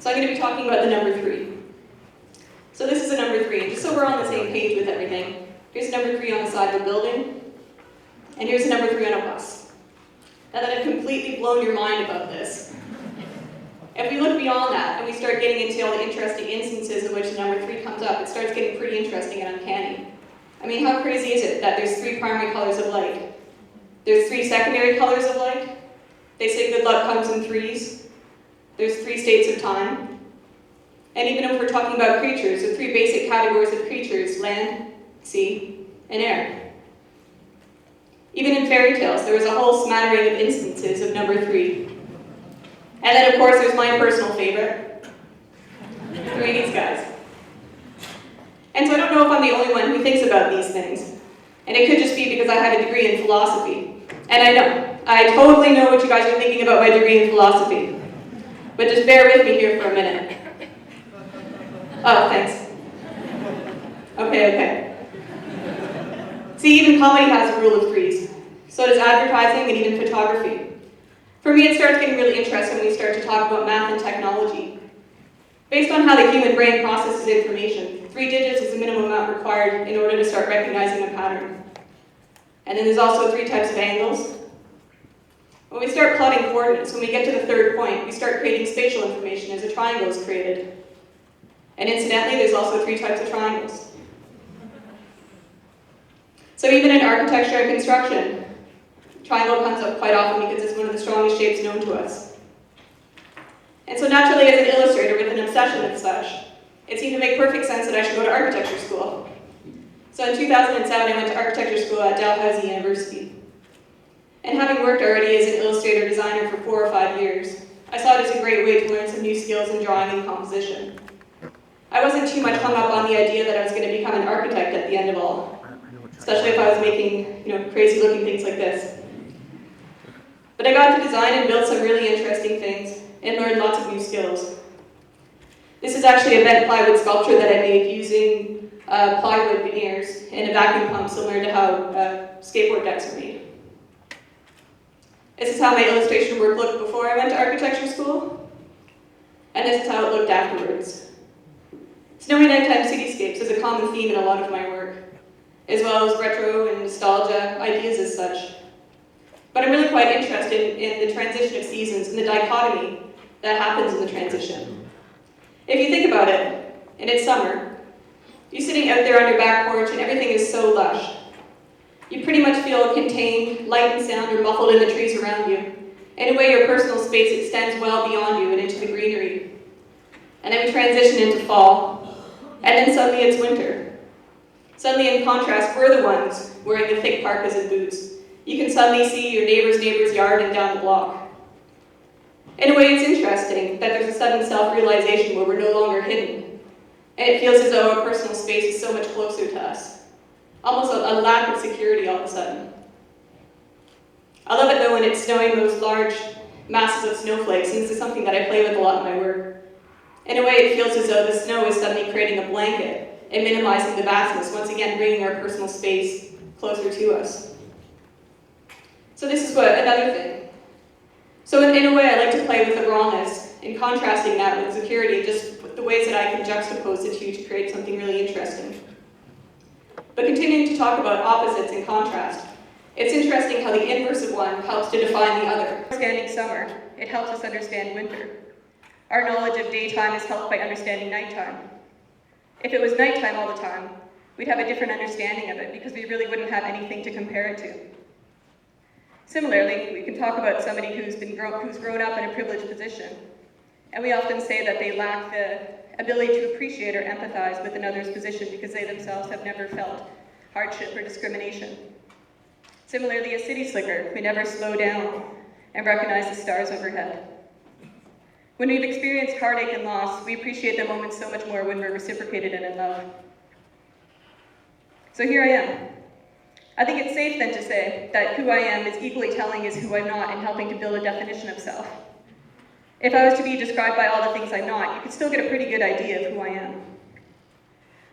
So I'm going to be talking about the number 3. So this is a number 3, just so we're on the same page with everything. Here's a number 3 on the side of a building, and here's a number 3 on a bus. Now that I've completely blown your mind about this, if we look beyond that and we start getting into all the interesting instances in which the number 3 comes up, it starts getting pretty interesting and uncanny. I mean, how crazy is it that there's 3 primary colors of light? There's 3 secondary colors of light. They say good luck comes in 3s. There's 3 states of time. And even if we're talking about creatures, the 3 basic categories of creatures: land, sea, and air. Even in fairy tales, there was a whole smattering of instances of number 3. And then, of course, there's my personal favorite, 3 these guys. And so I don't know if I'm the only one who thinks about these things. And it could just be because I have a degree in philosophy. And I totally know what you guys are thinking about my degree in philosophy. But just bear with me here for a minute. Oh, thanks. Okay. See, even comedy has a rule of 3s. So does advertising and even photography. For me, it starts getting really interesting when we start to talk about math and technology. Based on how the human brain processes information, 3 digits is the minimum amount required in order to start recognizing a pattern. And then there's also 3 types of angles. When we start plotting coordinates, when we get to the 3rd point, we start creating spatial information as a triangle is created. And incidentally, there's also 3 types of triangles. So even in architecture and construction, triangle comes up quite often because it's one of the strongest shapes known to us. And so naturally, as an illustrator with an obsession with such, it seemed to make perfect sense that I should go to architecture school. So in 2007, I went to architecture school at Dalhousie University. And having worked already as an illustrator designer for 4 or 5 years, I saw it as a great way to learn some new skills in drawing and composition. I wasn't too much hung up on the idea that I was going to become an architect at the end of all, especially if I was making, crazy looking things like this. But I got to design and build some really interesting things and learned lots of new skills. This is actually a bent plywood sculpture that I made using plywood veneers and a vacuum pump similar to how skateboard decks are made. This is how my illustration work looked before I went to architecture school, and this is how it looked afterwards. Snowy nighttime cityscapes is a common theme in a lot of my work, as well as retro and nostalgia ideas as such. But I'm really quite interested in the transition of seasons and the dichotomy that happens in the transition. If you think about it, and it's summer, you're sitting out there on your back porch and everything is so lush. You pretty much feel contained, light and sound are muffled in the trees around you. In a way, your personal space extends well beyond you and into the greenery. And then we transition into fall, and then suddenly it's winter. Suddenly, in contrast, we're the ones wearing the thick parkas and boots. You can suddenly see your neighbor's yard and down the block. In a way, it's interesting that there's a sudden self-realization where we're no longer hidden. And it feels as though our personal space is so much closer to us. Almost a lack of security all of a sudden. I love it though when it's snowing those large masses of snowflakes, and this is something that I play with a lot in my work. In a way, it feels as though the snow is suddenly creating a blanket and minimizing the vastness, once again bringing our personal space closer to us. So this is another thing. So in a way, I like to play with the rawness and contrasting that with security, just with the ways that I can juxtapose the two to create something really interesting. But continuing to talk about opposites and contrast, it's interesting how the inverse of one helps to define the other. Understanding summer, it helps us understand winter. Our knowledge of daytime is helped by understanding nighttime. If it was nighttime all the time, we'd have a different understanding of it because we really wouldn't have anything to compare it to. Similarly, we can talk about somebody who's grown up in a privileged position, and we often say that they lack the ability to appreciate or empathize with another's position because they themselves have never felt hardship or discrimination. Similarly, a city slicker may never slow down and recognize the stars overhead. When we've experienced heartache and loss, we appreciate the moment so much more when we're reciprocated and in love. So here I am. I think it's safe then to say that who I am is equally telling as who I'm not in helping to build a definition of self. If I was to be described by all the things I'm not, you could still get a pretty good idea of who I am.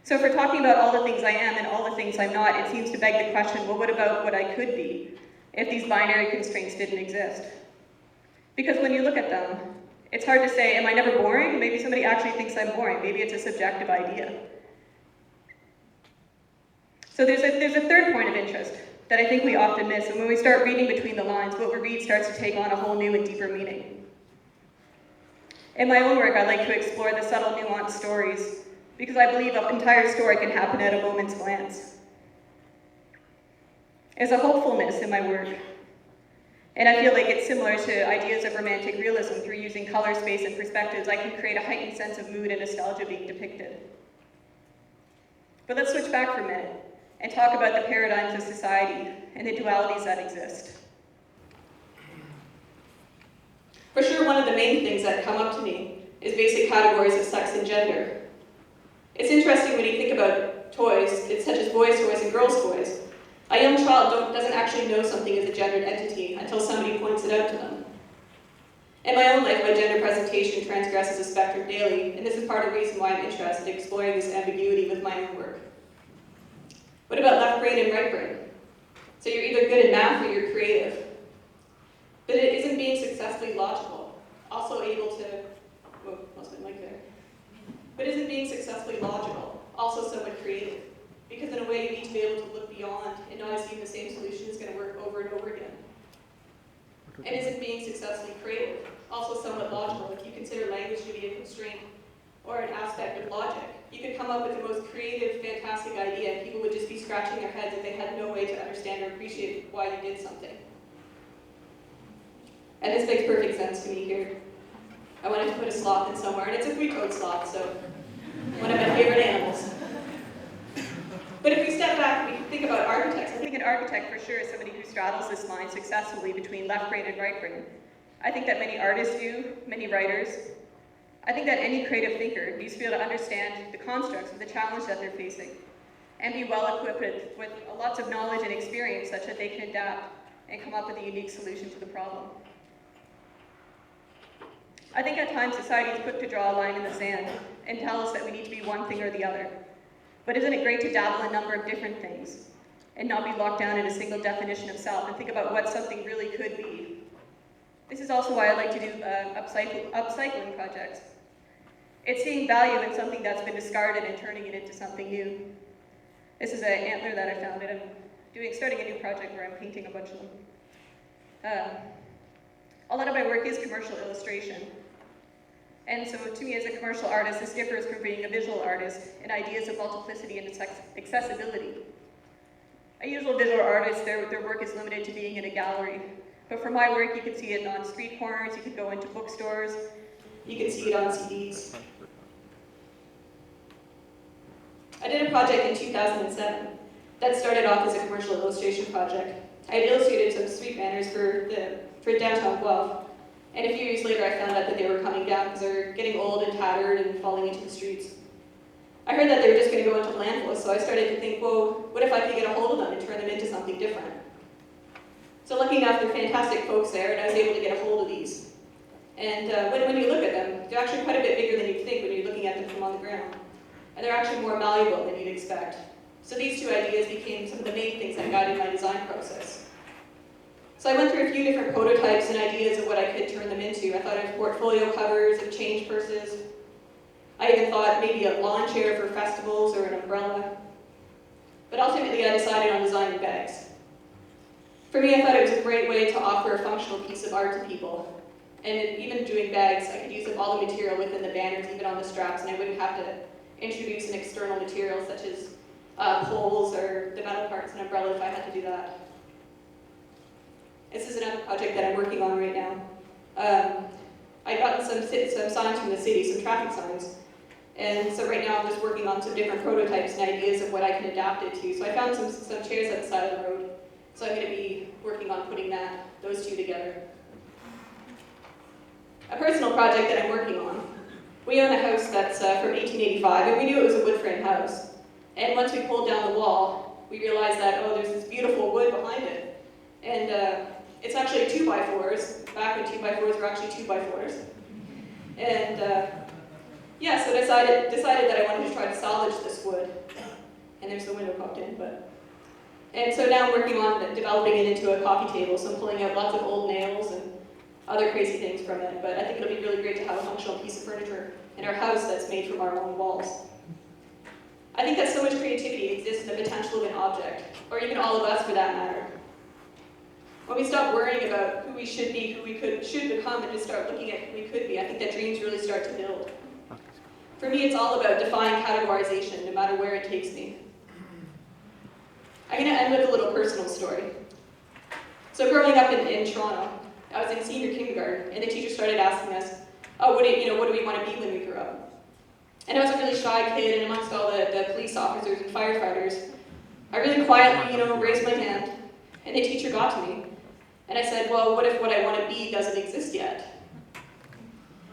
So if we're talking about all the things I am and all the things I'm not, it seems to beg the question, well, what about what I could be if these binary constraints didn't exist? Because when you look at them, It's hard to say, am I never boring? Maybe somebody actually thinks I'm boring. Maybe it's a subjective idea. So there's a third point of interest that I think we often miss, and when we start reading between the lines, what we read starts to take on a whole new and deeper meaning. In my own work, I like to explore the subtle, nuanced stories, because I believe an entire story can happen at a moment's glance. There's a hopefulness in my work, and I feel like it's similar to ideas of romantic realism. Through using color, space, and perspectives, I can create a heightened sense of mood and nostalgia being depicted. But let's switch back for a minute and talk about the paradigms of society and the dualities that exist. For sure, one of the main things that come up to me is basic categories of sex and gender. It's interesting when you think about toys, it's such as boys' toys and girls' toys. A young child doesn't actually know something is a gendered entity until somebody points it out to them. In my own life, my gender presentation transgresses a spectrum daily, and this is part of the reason why I'm interested in exploring this ambiguity with my own work. What about left brain and right brain? So you're either good at math or you're creative. But it isn't being successfully logical, also able to, whoa, lost my mic there. But isn't being successfully logical, also somewhat creative? Because in a way you need to be able to look beyond and not assume the same solution is going to work over and over again. And isn't being successfully creative, also somewhat logical? If you consider language to be a constraint or an aspect of logic, you could come up with the most creative, fantastic idea and people would just be scratching their heads if they had no way to understand or appreciate why you did something. And this makes perfect sense to me here. I wanted to put a sloth in somewhere, and it's a three-toed sloth, so one of my favorite animals. But if we step back and we think about architects, I think an architect for sure is somebody who straddles this line successfully between left brain and right brain. I think that many artists do, many writers. I think that any creative thinker needs to be able to understand the constructs of the challenge that they're facing and be well equipped with lots of knowledge and experience such that they can adapt and come up with a unique solution to the problem. I think at times society is quick to draw a line in the sand and tell us that we need to be one thing or the other. But isn't it great to dabble in a number of different things and not be locked down in a single definition of self and think about what something really could be? This is also why I like to do upcycling projects. It's seeing value in something that's been discarded and turning it into something new. This is an antler that I found, and I'm starting a new project where I'm painting a bunch of them. A lot of my work is commercial illustration. And so to me as a commercial artist, this differs from being a visual artist in ideas of multiplicity and accessibility. A usual visual artist, their work is limited to being in a gallery. But for my work, you can see it on street corners, you could go into bookstores, you can see it on CDs. I did a project in 2007 that started off as a commercial illustration project. I had illustrated some street banners for downtown Guelph. And a few years later, I found out that they were coming down because they're getting old and tattered and falling into the streets. I heard that they were just going to go into landfills, so I started to think, well, what if I could get a hold of them and turn them into something different? So lucky enough, there are fantastic folks there, and I was able to get a hold of these. And when you look at them, they're actually quite a bit bigger than you'd think when you're looking at them from on the ground. And they're actually more malleable than you'd expect. So these two ideas became some of the main things that guided my design process. So I went through a few different prototypes and ideas of what I could turn them into. I thought of portfolio covers, of change purses. I even thought maybe a lawn chair for festivals or an umbrella. But ultimately I decided on designing bags. For me, I thought it was a great way to offer a functional piece of art to people. And even doing bags, I could use up all the material within the banners, even on the straps, and I wouldn't have to introduce an external material such as poles or the metal parts and umbrella if I had to do that. This is another project that I'm working on right now. I got some signs from the city, some traffic signs. And so right now I'm just working on some different prototypes and ideas of what I can adapt it to. So I found some chairs at the side of the road. So I'm going to be working on putting those two together. A personal project that I'm working on. We own a house that's from 1885, and we knew it was a wood frame house. And once we pulled down the wall, we realized that, oh, there's this beautiful wood behind it. And it's actually 2x4s, back when 2x4s were actually 2x4s. And yeah, so decided that I wanted to try to salvage this wood. And there's the window popped in, and so now I'm working on developing it into a coffee table, so I'm pulling out lots of old nails and other crazy things from it, but I think it'll be really great to have a functional piece of furniture in our house that's made from our own walls. I think that so much creativity exists in the potential of an object, or even all of us for that matter. When we stop worrying about who we should be, who we should become, and just start looking at who we could be, I think that dreams really start to build. For me, it's all about defying categorization, no matter where it takes me. I'm going to end with a little personal story. So growing up in Toronto, I was in senior kindergarten, and the teacher started asking us, oh, what do we want to be when we grow up? And I was a really shy kid, and amongst all the police officers and firefighters, I really quietly, raised my hand, and the teacher got to me. And I said, well, what if what I want to be doesn't exist yet?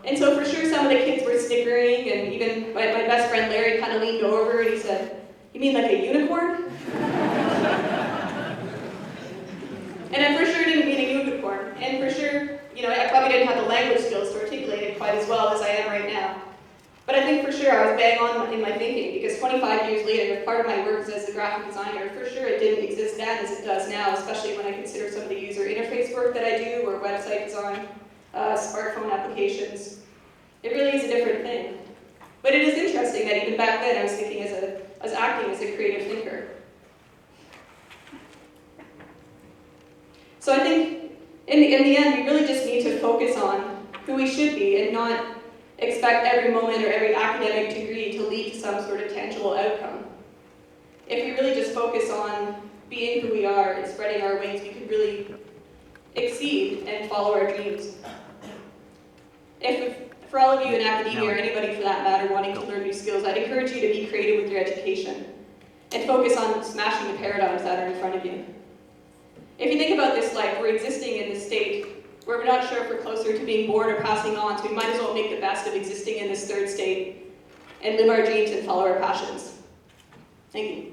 And so for sure, some of the kids were snickering, and even my best friend Larry kind of leaned over, and he said, you mean like a unicorn? And I for sure didn't mean a unicorn. And for sure, I probably didn't have the language skills to articulate it quite as well as I am right now. But I think for sure I was bang on in my thinking, because 25 years later, part of my work as a graphic designer, for sure it didn't exist then as it does now, especially when I consider some of the user interface work that I do, or website design, smartphone applications. It really is a different thing. But it is interesting that even back then I was thinking as acting as a creative thinker. So I think in the end, we really just need to focus on who we should be and not expect every moment or every academic degree to lead to some sort of tangible outcome. If we really just focus on being who we are and spreading our wings, we can really exceed and follow our dreams. For all of you in academia, or anybody for that matter wanting to learn new skills, I'd encourage you to be creative with your education and focus on smashing the paradigms that are in front of you. If you think about this life, we're existing in this state where we're not sure if we're closer to being born or passing on, so we might as well make the best of existing in this third state and live our dreams and follow our passions. Thank you.